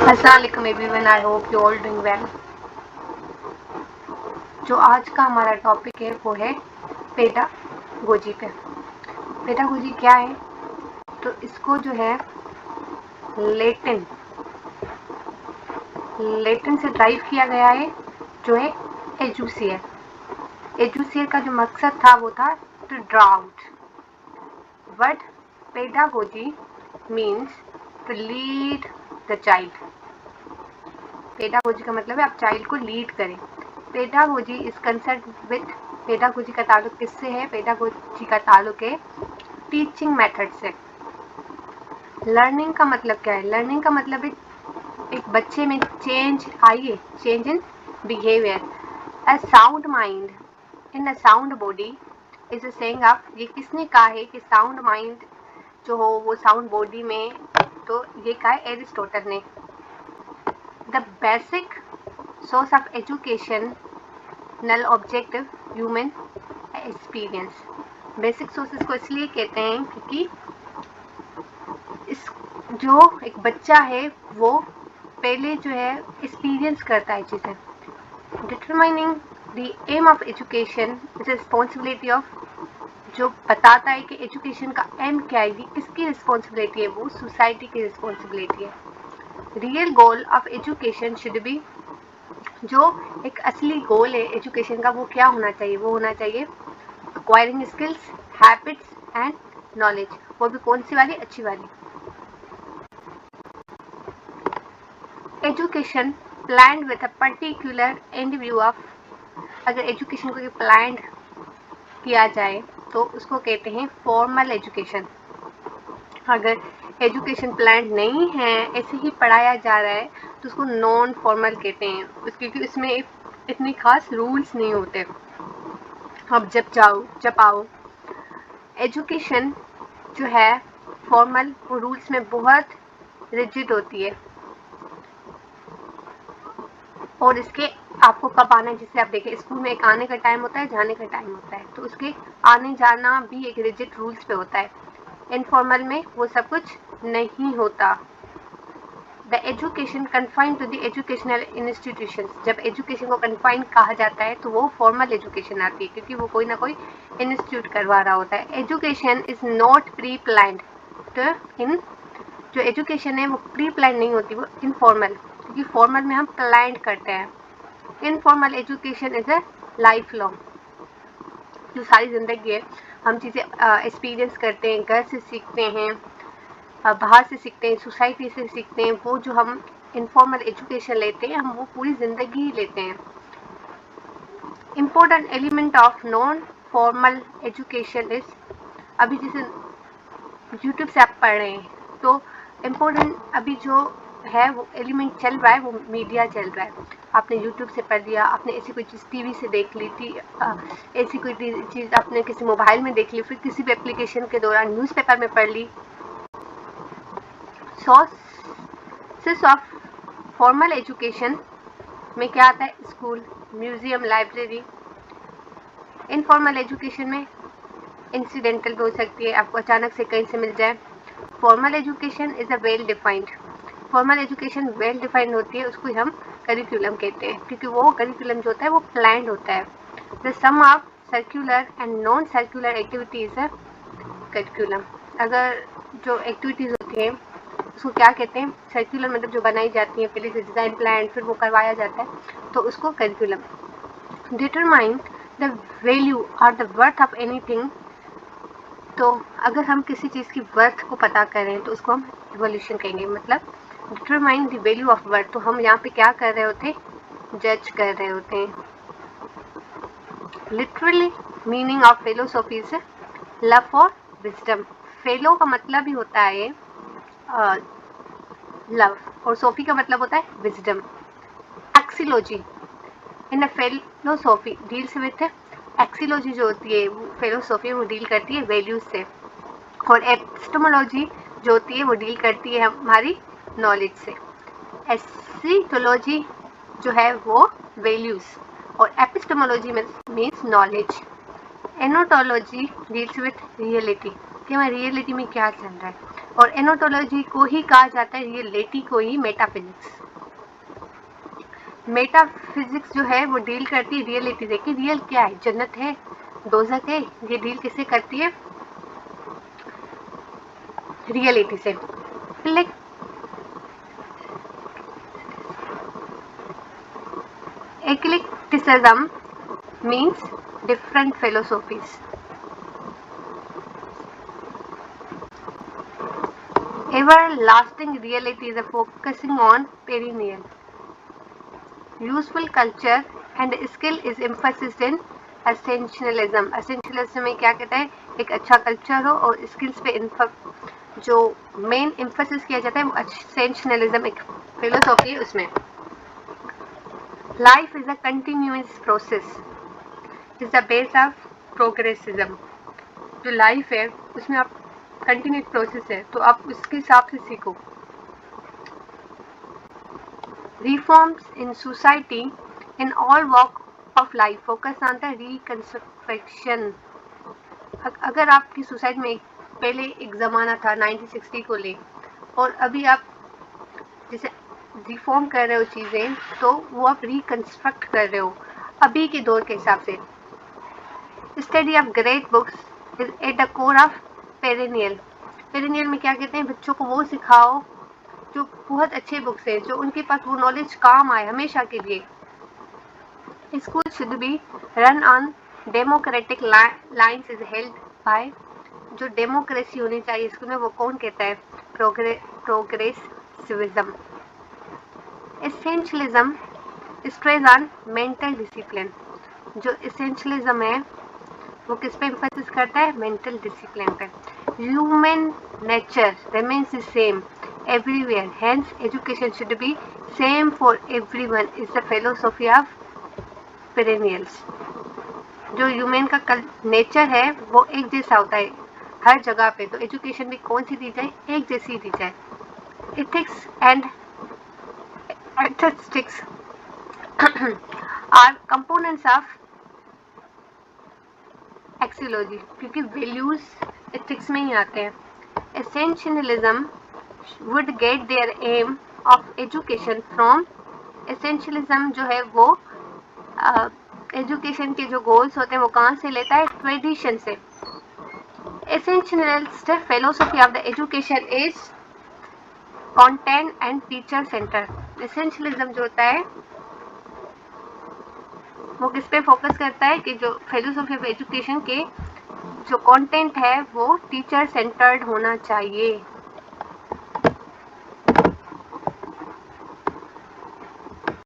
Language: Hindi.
अस्सलाम everyone, I hope you all doing well. जो आज का हमारा टॉपिक है वो है पेडागोजी पे। पेडागोजी क्या है? तो इसको जो है लेटिन से ड्राइव किया गया है, जो है एजुसियर। एजुसियर का जो मकसद था वो था to draw out. But pedagogy means to lead the child. Pedagogy का मतलब है आप चाइल्ड को लीड करें। Pedagogy is concern with, pedagogy का ताल्लुक किससे है? पेडागोजी का ताल्लुक है टीचिंग मेथड से। लर्निंग का मतलब क्या है? लर्निंग का मतलब है एक बच्चे में चेंज आई है, change in behaviour. A sound mind in a sound body is a saying of, ये किसने कहा है कि साउंड माइंड जो हो वो साउंड बॉडी में? तो ये कहा है एरिस्टोटल ने। The basic source of education null objective human experience. Basic sources को इसलिए कहते हैं क्योंकि इस जो एक बच्चा है वो पहले जो है एक्सपीरियंस करता है चीज़ें। Determining the aim of education is responsibility of, जो बताता है कि एजुकेशन का एम क्या है, ये किसकी रिस्पॉन्सिबिलिटी है? वो सोसाइटी की रिस्पॉन्सिबिलिटी है। Real goal of education should be, जो एक असली गोल है एजुकेशन का वो क्या होना चाहिए? वो होना चाहिए acquiring skills, habits and knowledge. वो भी कौन सी वाली? अच्छी वाली। Education planned with a particular and view of, अगर एजुकेशन को प्लान्ड किया जाए तो उसको कहते हैं फॉर्मल एजुकेशन। अगर एजुकेशन प्लान नहीं है, ऐसे ही पढ़ाया जा रहा है, तो उसको नॉन फॉर्मल कहते हैं, क्योंकि इसमें इतनी खास रूल्स नहीं होते। अब जब आओ एजुकेशन जो है फॉर्मल, वो रूल्स में बहुत रिजिड होती है। और इसके आपको कब आना है, जिससे आप देखें स्कूल में एक आने का टाइम होता है, जाने का टाइम होता है, तो उसके आने जाना भी एक रिजिड रूल्स पे होता है। इनफॉर्मल में वो सब कुछ नहीं होता। The education confined to the educational institution, जब एजुकेशन को कन्फाइंड कहा जाता है तो वो फॉर्मल एजुकेशन आती है, क्योंकि वो कोई ना कोई इंस्टीट्यूट करवा रहा होता है। Education is not pre planned, तो इन जो एजुकेशन है वो प्री प्लान नहीं होती, वो इनफॉर्मल, क्योंकि फॉर्मल में हम प्लान करते हैं। Informal education is a life long, जो सारी जिंदगी है हम चीज़ें एक्सपीरियंस करते हैं, घर से सीखते हैं, बाहर से सीखते हैं, सोसाइटी से सीखते हैं। वो जो हम इनफॉर्मल एजुकेशन लेते हैं हम वो पूरी ज़िंदगी ही लेते हैं। Important element of non formal education is, अभी जैसे यूट्यूब से आप पढ़ रहे हैं तो इम्पोर्टेंट अभी जो है वो एलिमेंट चल रहा है, वो मीडिया चल रहा है। आपने यूट्यूब से पढ़ लिया, आपने ऐसी कोई चीज़ टीवी से देख ली थी, ऐसी कोई चीज़ आपने किसी मोबाइल में देख ली, फिर किसी भी एप्लीकेशन के दौरान न्यूज़पेपर में पढ़ ली। सोर्सेस ऑफ फॉर्मल एजुकेशन में क्या आता है? School, museum, library. Informal education में इंसिडेंटल भी हो सकती है, आपको अचानक से कहीं से मिल जाए। Formal education is a well defined, formal education well defined होती है, उसको हम करिकुलम कहते हैं, क्योंकि वो करिकुलम जो होता है वो प्लान्ड होता है। The sum of circular and non circular activities है करिकुलम। अगर जो एक्टिविटीज़ होती हैं उसको क्या कहते हैं? सर्कुलर, मतलब जो बनाई जाती हैं, पहले से डिज़ाइन प्लान, फिर वो करवाया जाता है, तो उसको करिकुलम। डिटरमाइन द वैल्यू और द वर्थ ऑफ एनीथिंग, तो अगर हम किसी चीज़ की वर्थ को पता करें तो उसको हम इवोल्यूशन कहेंगे। मतलब determine the value of worth, तो हम यहाँ पे क्या कर रहे होते? जज कर रहे होते हैं। लिटरली मीनिंग ऑफ फिलोसॉफी से लव फॉर विजडम। फेलो का मतलब ही होता है लव, और सोफी का मतलब होता है wisdom. Axiology in a philosophy deals with, axiology जो होती है वो फिलोसॉफी वो डील करती है वैल्यूज से, और एपिस्टेमोलॉजी जो होती है वो डील करती है हमारी नॉलेज से। एसिटोलॉजी जो है वो वैल्यूज, और epistemology means knowledge. Ontology deals with reality, कि हमारी रियलिटी में क्या चल रहा है। और एनोटोलॉजी को ही कहा जाता है, रियलिटी को ही मेटाफिजिक्स। मेटाफिजिक्स जो है वो डील करती है रियलिटी से कि रियल क्या है, जन्नत है, दोज़ख है, ये डील किससे करती है, रियलिटी से। Eclecticism means different philosophies. Everlasting reality is a focusing on perennial. Useful culture and skill is emphasis in essentialism. Essentialism में क्या कहता है, एक अच्छा कल्चर हो और स्किल्स पे जो मेन एम्फेसिस किया जाता है वो essentialism एक फिलोसॉफी है उसमें। Life is a continuous process. Is the base of progressism. जो लाइफ है उसमें आप कंटिन्यूस प्रोसेस है तो आप उसके हिसाब से सीखो। Reforms in society in all walk of life focus on the reconstruction. अगर आपकी सोसाइटी में पहले एक ज़माना था 1960 को ले और अभी आप जैसे रिफॉर्म कर रहे हो चीज़ें तो वो आप रिकंस्ट्रक्ट कर रहे हो अभी के दौर के हिसाब से। Study of great books is at the core of perennial. Perennial में क्या कहते हैं, बच्चों को वो सिखाओ जो बहुत अच्छे बुक्स हैं, जो उनके पास वो नॉलेज काम आए हमेशा के लिए। School should be run on democratic lines is held by. जो डेमोक्रेसी होनी चाहिए स्कूल में वो कौन कहता है, प्रोग्रेसिविज्म। Essentialism stress on mental discipline. जो एसेंशियलिज्म है वो किस पे एम्फेसिस करता है, मेंटल डिसिप्लिन पे। Human nature remains the same everywhere, hence education should be same for everyone is the philosophy of perennials. जो ह्यूमन का नेचर है वो एक जैसा होता है हर जगह पे, तो एजुकेशन भी कौन सी दी जाए, एक जैसी दी जाए। Ethics and aesthetics are components of axiology, क्योंकि वैल्यूज एथिक्स में ही आते हैं। Essentialism would get their aim of education from. Essentialism जो है वो एजुकेशन के जो गोल्स होते हैं वो कहाँ से लेता है, ट्रेडिशन से। Essentialist philosophy of the education is content and teacher centre. Essentialism जो होता है वो किस पे फोकस करता है कि जो फिलोसॉफी ऑफ एजुकेशन के जो कंटेंट है वो टीचर सेंटर्ड होना चाहिए।